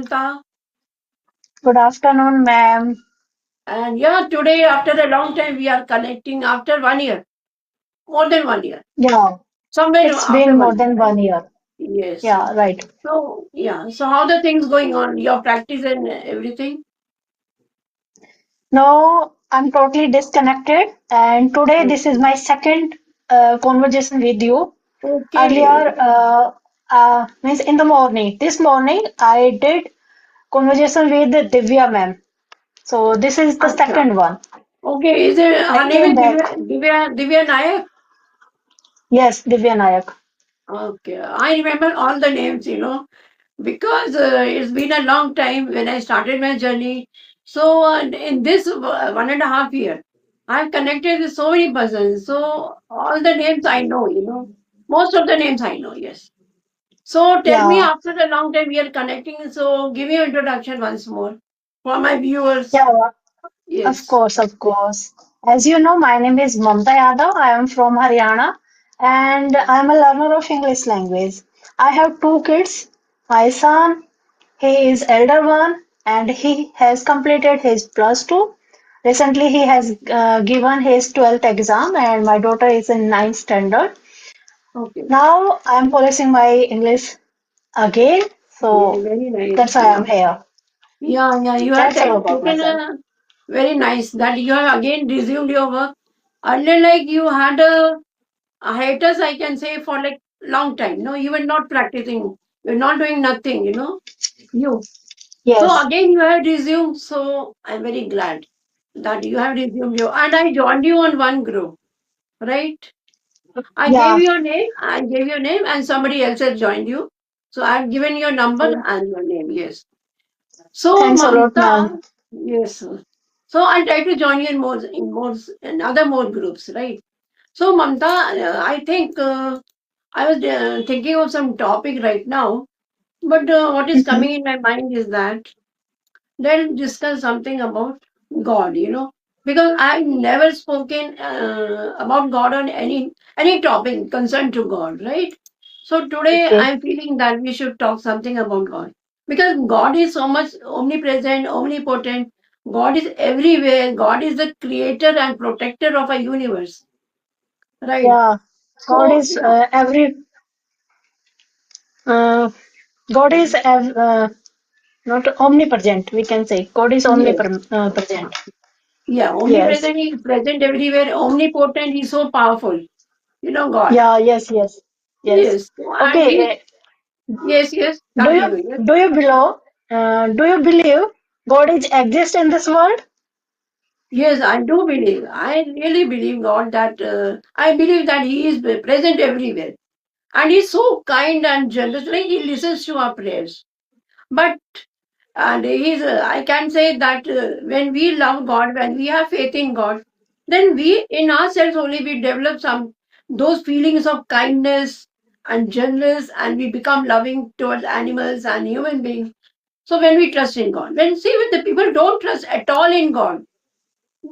Mamta. Good afternoon, ma'am. And yeah, today, after a long time, we are connecting after 1 year, more than 1 year, Yeah, somewhere it's after been more 1 year, than right? 1 year. Yes. Yeah, right. So, yeah. So, how the things going on? Your practice and everything? Now I'm totally disconnected, and today this is Okay. my second conversation with you. Okay. Earlier, means in the morning. This morning, I did conversation with Divya ma'am. So this is the Acha. second one. Okay. Is it, I her name came is back. Divya Nayak? Yes, Divya Nayak. Okay. I remember all the names. Because it's been a long time when I started my journey. So in this 1.5 year, I've connected with so many persons. So all the names I know. Most of the names I know, yes. So tell me, Yeah, after a long time we are connecting, so give me your introduction once more for my viewers. yeah. Of Yes. course, of course. As you know, my name is Mamta Yadav. I am from Haryana and I am a learner of English language. I have two kids. My son, he is elder one and he has completed his plus two. Recently, he has given his 12th exam and my daughter is in ninth standard. Okay. Now I am polishing my English again. Yeah, So very nice. that's why I am Yeah. here. Yeah, you have That's all about taken myself. a very nice that you have again resumed your work. Earlier, like you had a hiatus, I can say, for like long time. No, you were not practicing. You're not doing nothing. You. So Yes. again, you have resumed. So I'm very glad that you have resumed your. And I joined you on one group, right? I gave Yeah. you your name. I gave your name, and somebody else has joined you. So I've given your number and your name. Yes. So Thanks a lot, ma'am. Mamta, yes. So I'll try to join you in other more groups, right? So Mamta, I think I was thinking of some topic right now, but what is Mhm. coming in my mind is that let's discuss something about God, because I've never spoken about God on any topic concerned to God, right? So today Okay. I'm feeling that we should talk something about God because God is so much omnipresent, omnipotent. God is everywhere. God is the creator and protector of a universe, right? Yeah. God So is yeah, every uh, God is not omnipresent. We can say God is yes. present. Yeah, Yes. omnipresent, he is present everywhere. Omnipotent, he's so powerful. God. Yeah. Yes. Yes. Yes. Yes. And Okay. he, yes, Do you continue. Yes. do you below? Do you believe God is exist in this world? Yes, I do believe. I really believe God that I believe that He is present everywhere. And He's so kind and generous. Like He listens to our prayers. But and I can say that when we love God, when we have faith in God, then we in ourselves only we develop some those feelings of kindness and generous, and we become loving towards animals and human beings. So when we trust in God, when see with the people don't trust at all in God,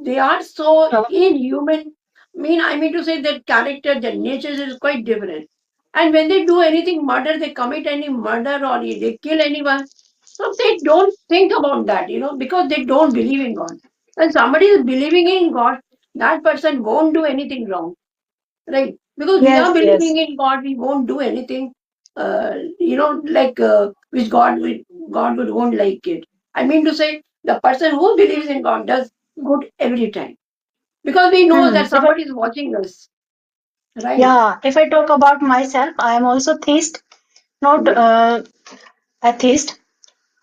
they are so Uh, inhuman. I mean to say that character, their nature is quite different. And when they do anything murder, they commit any murder or they kill anyone. So they don't think about that, because they don't believe in God. When somebody is believing in God, that person won't do anything wrong, right? Because we are yes. believing Yes. in God, we won't do anything, like which God would won't like it. I mean to say, the person who believes in God does good every time because we know Hmm. that somebody is watching us, right? If I talk about myself, I am also theist, not Yeah, atheist.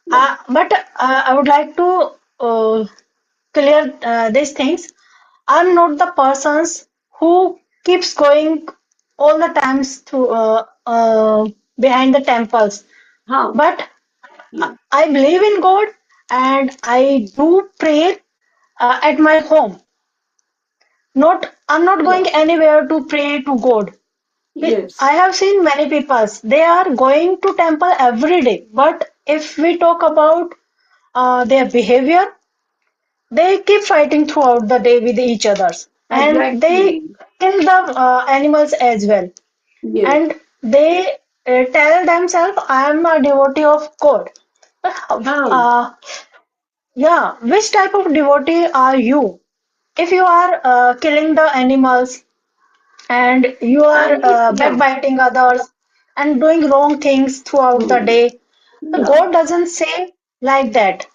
yeah, But I would like to clear these things. I'm not the persons who keeps going all the times to behind the temples. huh? But Yeah, I believe in God and I do pray at my home. Not I'm not yeah, going anywhere to pray to God. yes, I have seen many people. They are going to temple every day. But if we talk about their behavior, they keep fighting throughout the day with each others, and they exactly. kill the animals as well. Yes, And they tell themselves, "I am a devotee of God." Huh. Uh, yeah, which type of devotee are you? If you are killing the animals and you are Yeah. backbiting others and doing wrong things throughout the Hmm. day, Yeah. God doesn't say like that.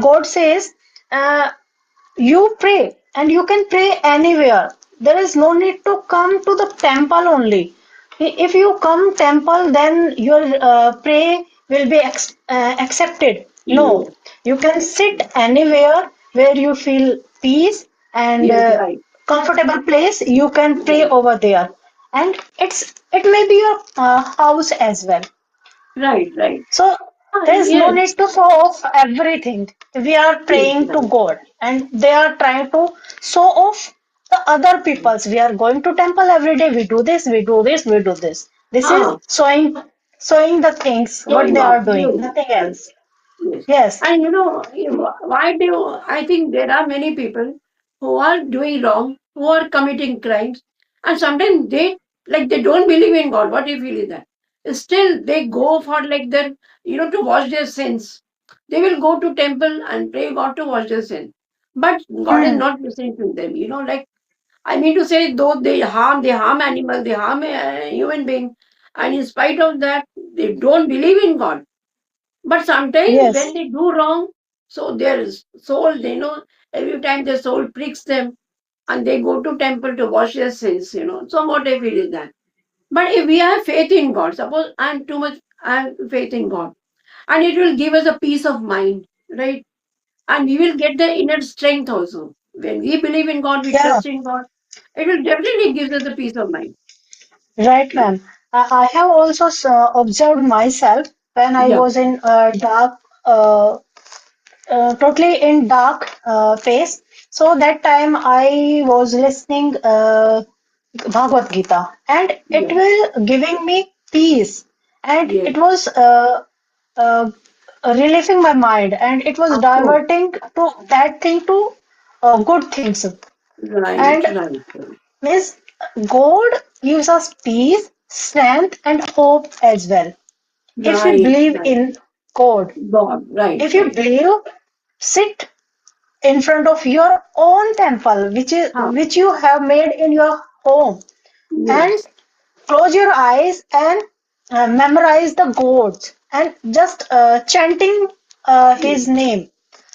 God says, uh, you pray and you can pray anywhere. There is no need to come to the temple only. If you come temple, then your pray will be accepted. No, Yes. you can sit anywhere where you feel peace and Yes. Right. comfortable place. You can pray Yes. over there, and it may be your house as well. Right. Right. So there is no Yes. need to show off everything. We are Yes. praying to Right. God, and they are trying to show off the other peoples. We are going to temple every day. We do this, we do this, we do this. This is Huh. showing the things what Showing they off. are doing, Yes. nothing Yes. else. Yes. Yes, And why do I think there are many people who are doing wrong, who are committing crimes, and sometimes they don't believe in God. What do you feel is that? Still they go for like that, to wash their sins. They will go to temple and pray God to wash their sin. But God is hmm, not listening to them. Like I mean to say, though they harm animals, they harm human being, and in spite of that, they don't believe in God. But sometimes when yes, they do wrong, so their soul, every time their soul pricks them and they go to temple to wash their sins. So what I feel is that. But if we have faith in God, suppose I have faith in God, and it will give us a peace of mind, right? And we will get the inner strength also. When we believe in God, we yeah, trust in God, it will definitely give us the peace of mind. right, ma'am. I have also observed myself when I Yeah, was in uh, totally in dark phase. So that time I was listening Bhagavad Gita, and it yeah, will giving me peace, and yes, it was uh, relieving my mind, and it was of course. diverting to that thing to good things. Right, And right, right, means God gives us peace, strength, and hope as well. If we right, believe right. in God, God, right, if you right. believe, sit in front of your own temple, Huh, which you have made in your home, and yes, close your eyes and memorize the gods and just chanting his yes, name.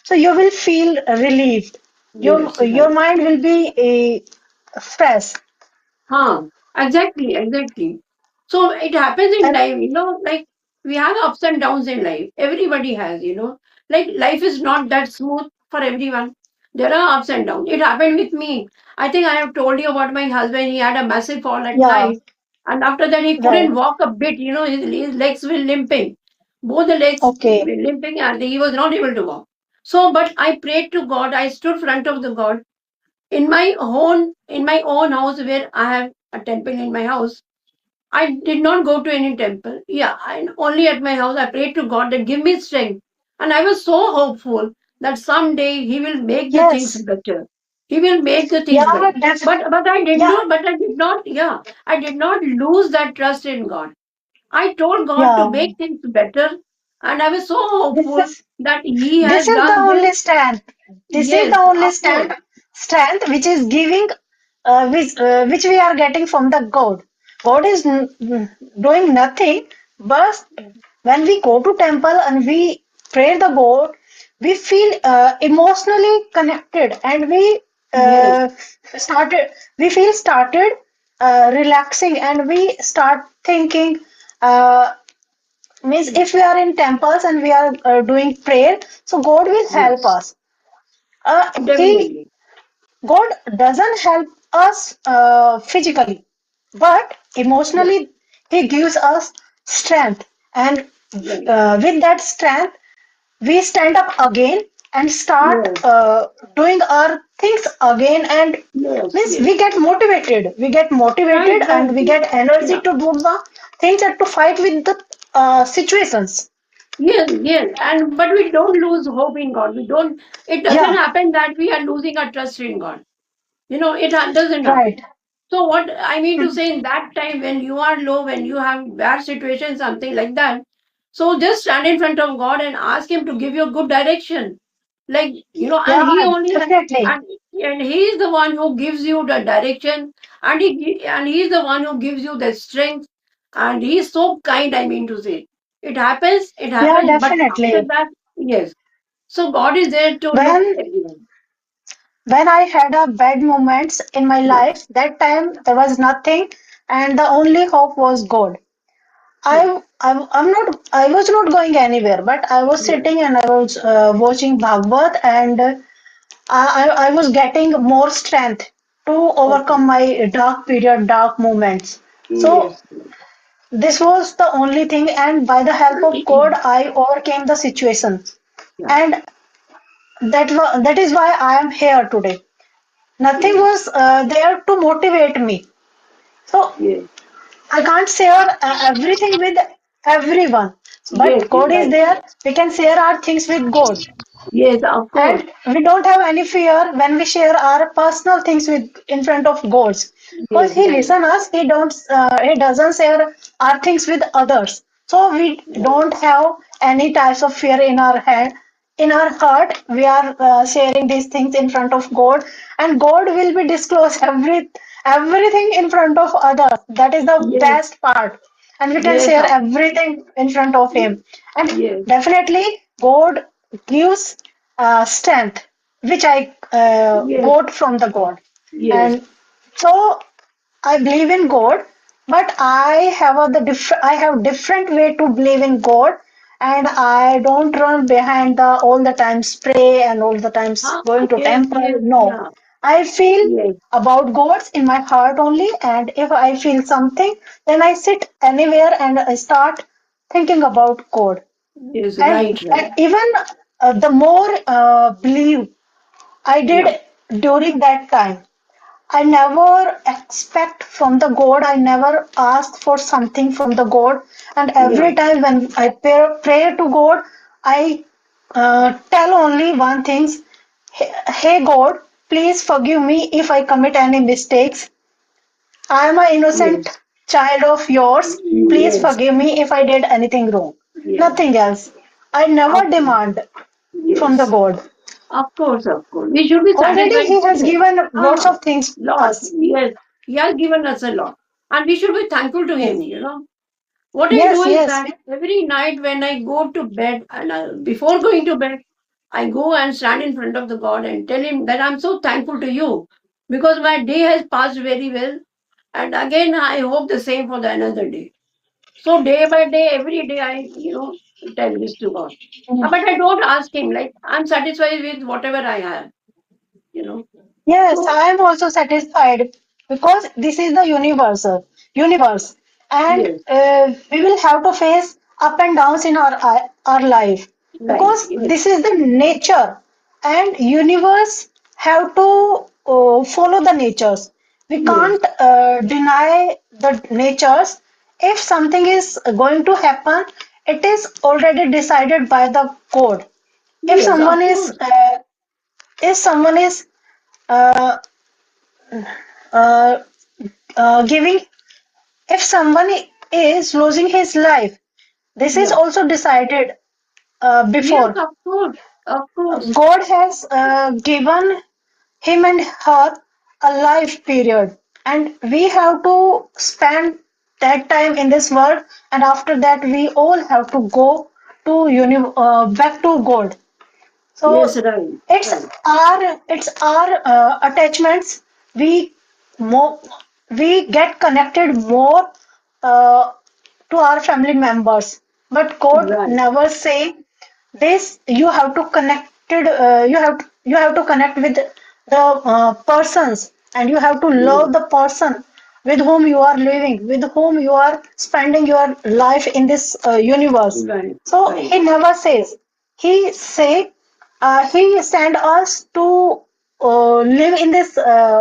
So you will feel relieved. yes, Your right. mind will be fresh. Huh, exactly, exactly. So it happens in And life, like we have ups and downs in life. Everybody has. Like life is not that smooth for everyone. There are ups and downs. It happened with me. I think I have told you about my husband. He had a massive fall at yeah, night. And after that, he right. couldn't walk a bit. His legs were limping. Both the legs Okay. were limping and he was not able to walk. So, but I prayed to God. I stood front of the God in my own house where I have a temple in my house. I did not go to any temple. Yeah, only at my house I prayed to God that give me strength. And I was so hopeful that someday He will make the things Yes. better. He will make the things Yeah, better. But I did yeah, not. But I did not. Yeah, I did not lose that trust in God. I told God to yeah. make things better, and I was so This hopeful is that He This has is the done this. only strength. This is Yes, the only of course. strength which is giving, which we are getting from the God. God is doing nothing, but when we go to temple and we pray the God, we feel emotionally connected, and Yes, uh, started we feel started relaxing, and we start thinking. Means if we are in temples and we are doing prayer, so God will help yes, us. He definitely. God doesn't help us physically, but Yeah, emotionally He gives us strength, and right. with that strength we stand up again and start Yes, doing our things again, and yes, means yes. we get Right, motivated, right. and we get energy Yeah. to do the things and to fight with the situations. Yes, yes. And but we don't lose hope in God. It doesn't Yeah, happen that we are losing our trust in God. It doesn't right. happen. So what I mean to say in that time when you are low, when you have bad situation, something like that, So just stand in front of God and ask Him to give you a good direction. Like, and Yeah, He only has, definitely. and He is the one who gives you the direction, and He is the one who gives you the strength, and He is so kind. I mean to say, it Yeah, happens, but after definitely. that, yes. So God is there to look When at everyone. when I had a bad moments in my Yes, life, that time there was nothing, and the only hope was God. yes, I was not going anywhere, but I was yes, sitting and I was watching Bhagavad, and I was getting more strength to okay, overcome my dark period, dark moments. So yes, this was the only thing, and by the help of God, I overcame the situation, yeah, and that is why I am here today. Nothing yes, was there to motivate me. So yes, I can't share everything with everyone, yes, but God is right, there. We can share our things with God. yes, of course, And we don't have any fear when we share our personal things with in front of God. Because yes, He right, listens us, He doesn't share our things with others. So we right, don't have any types of fear in our head. In our heart, we are sharing these things in front of God, and God will be disclose everything in front of others. That is the yes, best part, and we can yes, share everything in front of Him. And yes, definitely, God gives strength, which I yes, got from the God. yes, And so I believe in God, but I have different way to believe in God, and I don't run behind the all the times pray and all the times ah, going to yes, temple. yes, No, yeah, I feel yes, about God in my heart only, and if I feel something, then I sit anywhere and I start thinking about God. yes, And, right, and right, even the more believe I yeah, did during that time, I never expect from the God. I never ask for something from the God. And yeah, every time when I pray to God, I tell only one thing. Hey God, please forgive me if I commit any mistakes. I am an yes, innocent child of yours. Please yes, forgive me if I did anything wrong. yes, Nothing else. I never of course, demand from the yes, God. of course. We should be Already satisfied He with has it. given lots Ah, of things to Lord, us. yes, He has given us a lot. And we should be thankful to Yes, Him. What I do yes, is yes. that every night when I go to bed, and before going to bed, I go and stand in front of the God and tell Him that I'm so thankful to you because my day has passed very well. And again, I hope the same for the another day. So day by day, every day, I tell this to God. Mm. But I don't ask Him, like, I'm satisfied with whatever I have. Yes, So, I am also satisfied because this is the universe, and yes, we will have to face up and downs in our life right, because yes, this is the nature, and universe have to follow the natures. We yes, can't deny the natures. If something is going to happen, it is already decided by the code. If yes, of someone is course, uh, if someone is uh, uh, giving if someone is losing his life, this is yeah, also decided yes, before. of course, God has given him and her a life period, and we have to spend that time in this world, and after that we all have to go to back to God. yes, So right, it's right. our attachments. We more we get connected more uh, to our family members, but God Right. never say this. You have to connect with the persons, and you have to Yes. love the person with whom you are living, with whom you are spending your life in this universe. Right. So Right. he never says. He say he sent us to live in this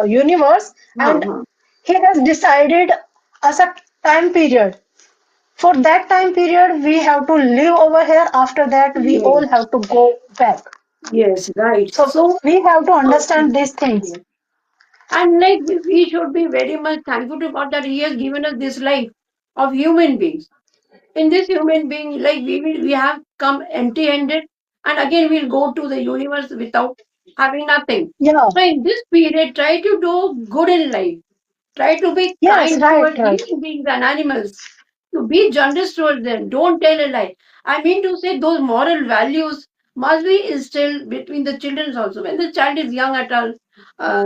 universe, and Uh-huh. he has decided as a time period. For that time period, we have to live over here. After that, we all Yes. have to go back. Yes. Right. So we have to understand these things. Yes. And like we should be very much thankful to God that He has given us this life of human beings. in this human being, like we have come empty-handed, and again we'll go to the universe without having nothing. Yeah. So in this period, try to do good in life. Try to be Yes, kind right, towards right. human beings and animals. To be generous towards them. Don't tell a lie. I mean to say those moral values must be instilled between the children also. When the child is young at all,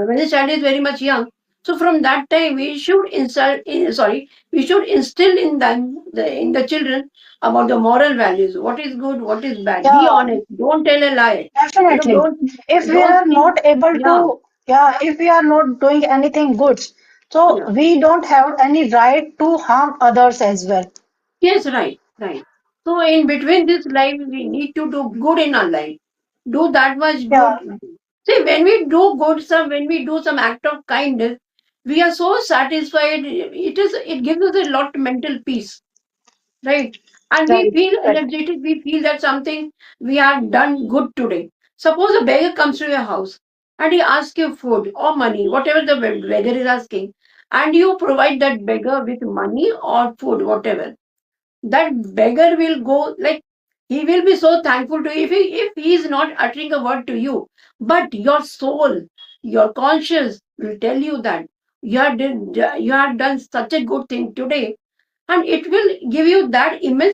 when the child is very much young. So from that time we should we should instill in them in the children about the moral values. What is good, what is bad. Be Yeah, honest. Don't tell a lie. definitely. If we Don't are think. not able Yeah. to, yeah, if we are not doing anything good, so Yeah. we don't have any right to harm others as well. Yes, right, right. So in between this life, we need to do good in our life. Do that much Yeah, good. See, when we do good, when we do some act of kindness, we are so satisfied. It gives us a lot mental peace, right? And we right, feel right. energetic. We feel that something we have done good today. Suppose a beggar comes to your house and he asks you food or money, whatever the beggar is asking, and you provide that beggar with money or food, whatever, that beggar will go like, he will be so thankful to you if he is not uttering a word to you, but your soul, your conscience will tell you that you have done such a good thing today, and it will give you that immense